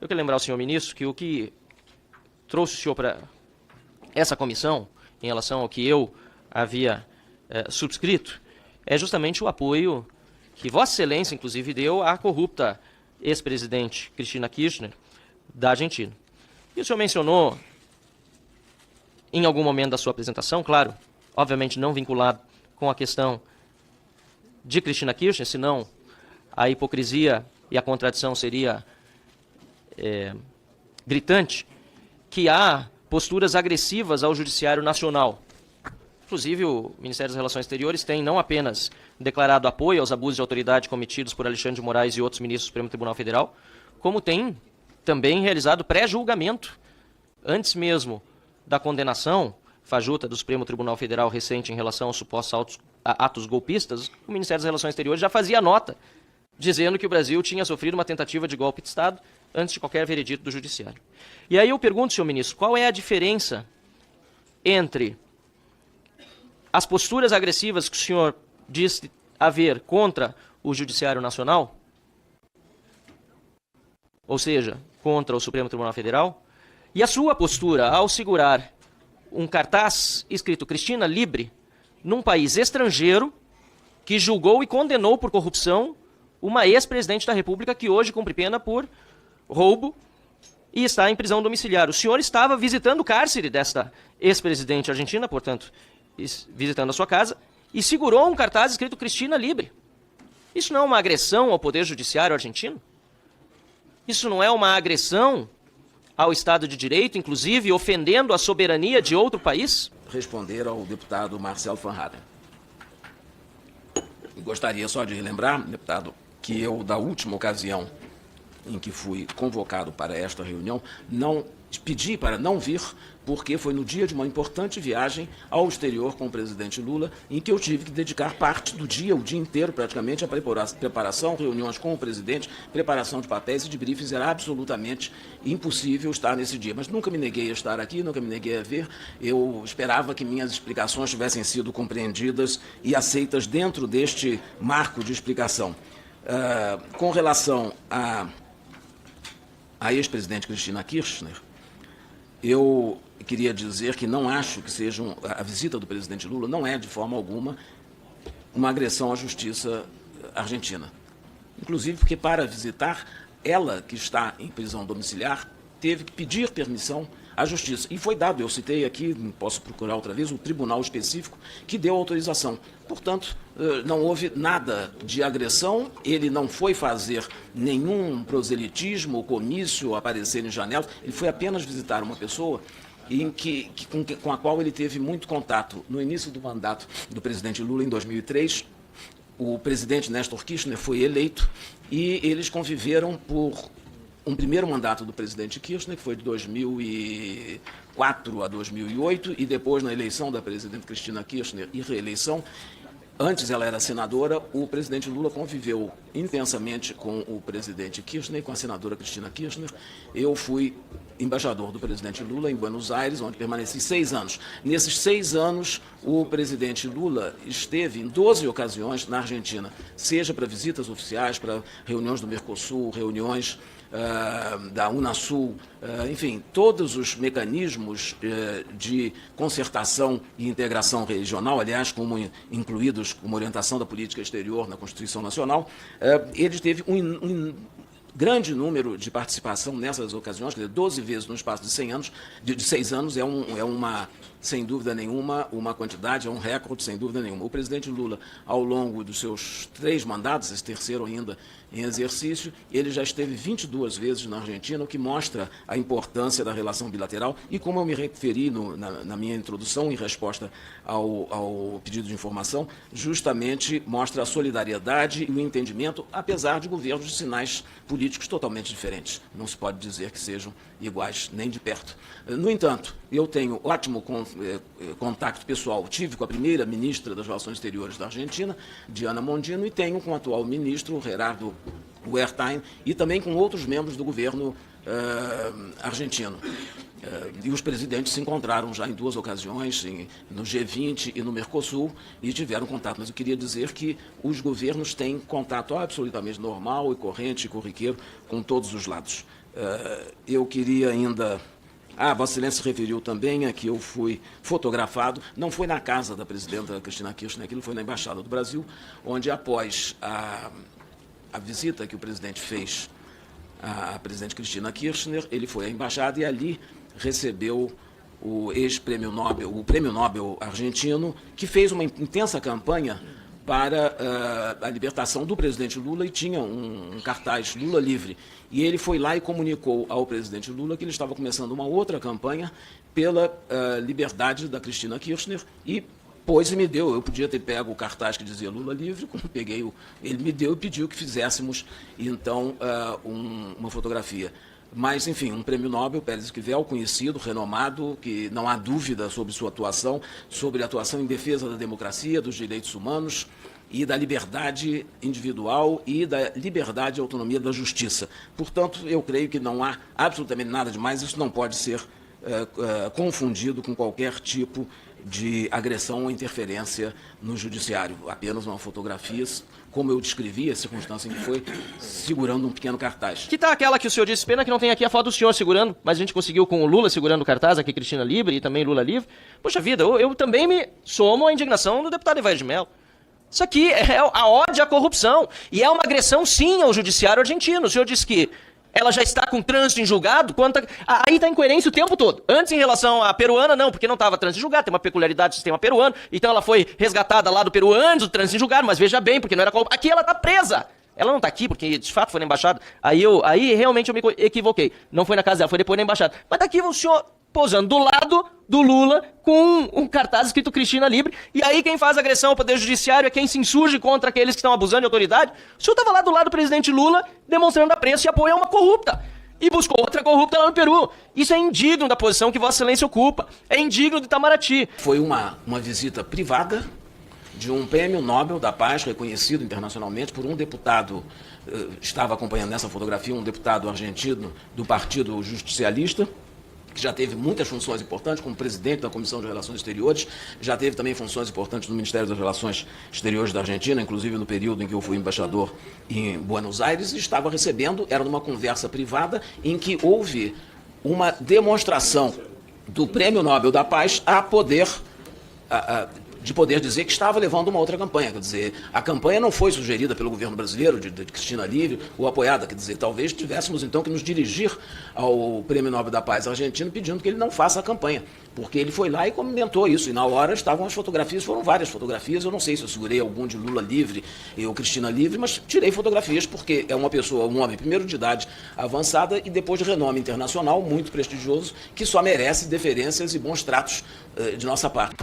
Eu quero lembrar ao senhor ministro que o que trouxe o senhor para essa comissão, em relação ao que eu havia subscrito, é justamente o apoio que Vossa Excelência, inclusive, deu à corrupta ex-presidente Cristina Kirchner, da Argentina. E o senhor mencionou, em algum momento da sua apresentação, claro, obviamente não vinculado com a questão de Cristina Kirchner, senão a hipocrisia e a contradição seria gritante, que há posturas agressivas ao Judiciário Nacional. Inclusive, o Ministério das Relações Exteriores tem não apenas declarado apoio aos abusos de autoridade cometidos por Alexandre de Moraes e outros ministros do Supremo Tribunal Federal, como tem também realizado pré-julgamento, antes mesmo da condenação fajuta do Supremo Tribunal Federal recente em relação aos supostos atos golpistas. O Ministério das Relações Exteriores já fazia nota, dizendo que o Brasil tinha sofrido uma tentativa de golpe de Estado antes de qualquer veredito do Judiciário. E aí eu pergunto, senhor ministro, qual é a diferença entre as posturas agressivas que o senhor diz haver contra o Judiciário Nacional, ou seja, contra o Supremo Tribunal Federal, e a sua postura ao segurar um cartaz escrito Cristina Livre num país estrangeiro que julgou e condenou por corrupção uma ex-presidente da República que hoje cumpre pena por roubo e está em prisão domiciliar. O senhor estava visitando o cárcere desta ex-presidente argentina, portanto, visitando a sua casa, e segurou um cartaz escrito Cristina Livre. Isso não é uma agressão ao Poder Judiciário argentino? Isso não é uma agressão ao Estado de Direito, inclusive ofendendo a soberania de outro país? Responder ao deputado Marcelo Van Hatten. Gostaria só de relembrar, deputado, que eu, da última ocasião em que fui convocado para esta reunião, não pedi para não vir, porque foi no dia de uma importante viagem ao exterior com o presidente Lula, em que eu tive que dedicar parte do dia, o dia inteiro praticamente, a preparação, reuniões com o presidente, preparação de papéis e de briefings. Era absolutamente impossível estar nesse dia. Mas nunca me neguei a estar aqui, nunca me neguei a ver. Eu esperava que minhas explicações tivessem sido compreendidas e aceitas dentro deste marco de explicação. Com relação a ex-presidente Cristina Kirchner, eu queria dizer que não acho que seja a visita do presidente Lula não é, de forma alguma, uma agressão à justiça argentina. Inclusive porque, para visitar, ela, que está em prisão domiciliar, teve que pedir permissão à justiça. E foi dado, eu citei aqui, posso procurar outra vez, o tribunal específico que deu autorização. Portanto, não houve nada de agressão, ele não foi fazer nenhum proselitismo, comício, aparecer em janelas, ele foi apenas visitar uma pessoa com a qual ele teve muito contato. No início do mandato do presidente Lula, em 2003, o presidente Néstor Kirchner foi eleito e eles conviveram por um primeiro mandato do presidente Kirchner, que foi de 2004 a 2008, e depois, na eleição da presidente Cristina Kirchner e reeleição, antes ela era senadora, o presidente Lula conviveu intensamente com o presidente Kirchner e com a senadora Cristina Kirchner. Eu fui embaixador do presidente Lula em Buenos Aires, onde permaneci 6 anos. Nesses 6 anos, o presidente Lula esteve em 12 ocasiões na Argentina, seja para visitas oficiais, para reuniões do Mercosul, reuniões da Unasul, enfim, todos os mecanismos de concertação e integração regional, aliás, como incluídos como orientação da política exterior na Constituição Nacional, ele teve um grande número de participação nessas ocasiões, quer dizer, 12 vezes no espaço de 100 anos, de 6 anos, é uma, sem dúvida nenhuma, uma quantidade, é um recorde, sem dúvida nenhuma. O presidente Lula, ao longo dos seus 3 mandatos, esse terceiro ainda em exercício, ele já esteve 22 vezes na Argentina, o que mostra a importância da relação bilateral e, como eu me referi na minha introdução, em resposta ao pedido de informação, justamente mostra a solidariedade e o entendimento, apesar de governos de sinais políticos totalmente diferentes. Não se pode dizer que sejam iguais nem de perto. No entanto, eu tenho ótimo contato pessoal, tive com a primeira ministra das Relações Exteriores da Argentina, Diana Mondino, e tenho com o atual ministro, Gerardo Huertain, e também com outros membros do governo argentino. E os presidentes se encontraram já em 2 ocasiões, no G20 e no Mercosul, e tiveram contato. Mas eu queria dizer que os governos têm contato absolutamente normal e corrente e corriqueiro com todos os lados. Eu queria ainda... Vossa Excelência se referiu também a que eu fui fotografado, não foi na casa da presidenta Cristina Kirchner, aquilo foi na Embaixada do Brasil, onde após a visita que o presidente fez à presidente Cristina Kirchner, ele foi à embaixada e ali recebeu o ex-prêmio Nobel, o prêmio Nobel argentino, que fez uma intensa campanha para a libertação do presidente Lula e tinha um cartaz Lula livre. E ele foi lá e comunicou ao presidente Lula que ele estava começando uma outra campanha pela liberdade da Cristina Kirchner e pôs e me deu. Eu podia ter pego o cartaz que dizia Lula livre, como peguei, ele me deu e pediu que fizéssemos, então, uma fotografia. Mas, enfim, um prêmio Nobel, Pérez Esquivel, conhecido, renomado, que não há dúvida sobre sua atuação, sobre a atuação em defesa da democracia, dos direitos humanos e da liberdade individual e da liberdade e autonomia da justiça. Portanto, eu creio que não há absolutamente nada demais, isso não pode ser confundido com qualquer tipo de agressão ou interferência no judiciário. Apenas uma fotografia, como eu descrevi a circunstância em que foi, segurando um pequeno cartaz. Que tá aquela que o senhor disse, pena que não tem aqui a foto do senhor segurando, mas a gente conseguiu com o Lula segurando o cartaz, aqui Cristina Livre e também Lula Livre. Poxa vida, eu também me somo à indignação do deputado Evair de Mello. Isso aqui é a ode à corrupção e é uma agressão sim ao judiciário argentino. O senhor disse que ela já está com trânsito em julgado, aí está incoerência o tempo todo. Antes, em relação à peruana, não, porque não estava trânsito em julgado, tem uma peculiaridade do sistema peruano, então ela foi resgatada lá do Peru antes do trânsito em julgado, mas veja bem, porque não era... Aqui ela está presa. Ela não está aqui, porque de fato foi na embaixada. Aí realmente eu me equivoquei. Não foi na casa dela, foi depois na embaixada. Mas daqui o senhor posando do lado do Lula com um cartaz escrito Cristina Livre. E aí quem faz agressão ao Poder Judiciário é quem se insurge contra aqueles que estão abusando de autoridade. O senhor estava lá do lado do presidente Lula demonstrando apreço e apoio a uma corrupta. E buscou outra corrupta lá no Peru. Isso é indigno da posição que Vossa Excelência ocupa. É indigno de Itamaraty. Foi uma visita privada de um prêmio Nobel da Paz, reconhecido internacionalmente por um deputado, estava acompanhando nessa fotografia, um deputado argentino do Partido Justicialista, que já teve muitas funções importantes, como presidente da Comissão de Relações Exteriores, já teve também funções importantes no Ministério das Relações Exteriores da Argentina, inclusive no período em que eu fui embaixador em Buenos Aires, e estava recebendo, era numa conversa privada, em que houve uma demonstração do Prêmio Nobel da Paz de poder dizer que estava levando uma outra campanha. Quer dizer, a campanha não foi sugerida pelo governo brasileiro, de Cristina Livre, ou apoiada. Quer dizer, talvez tivéssemos então que nos dirigir ao Prêmio Nobel da Paz argentino pedindo que ele não faça a campanha, porque ele foi lá e comentou isso, e na hora estavam as fotografias, foram várias fotografias, eu não sei se eu segurei algum de Lula Livre ou Cristina Livre, mas tirei fotografias porque é uma pessoa, um homem, primeiro de idade avançada e depois de renome internacional, muito prestigioso, que só merece deferências e bons tratos de nossa parte.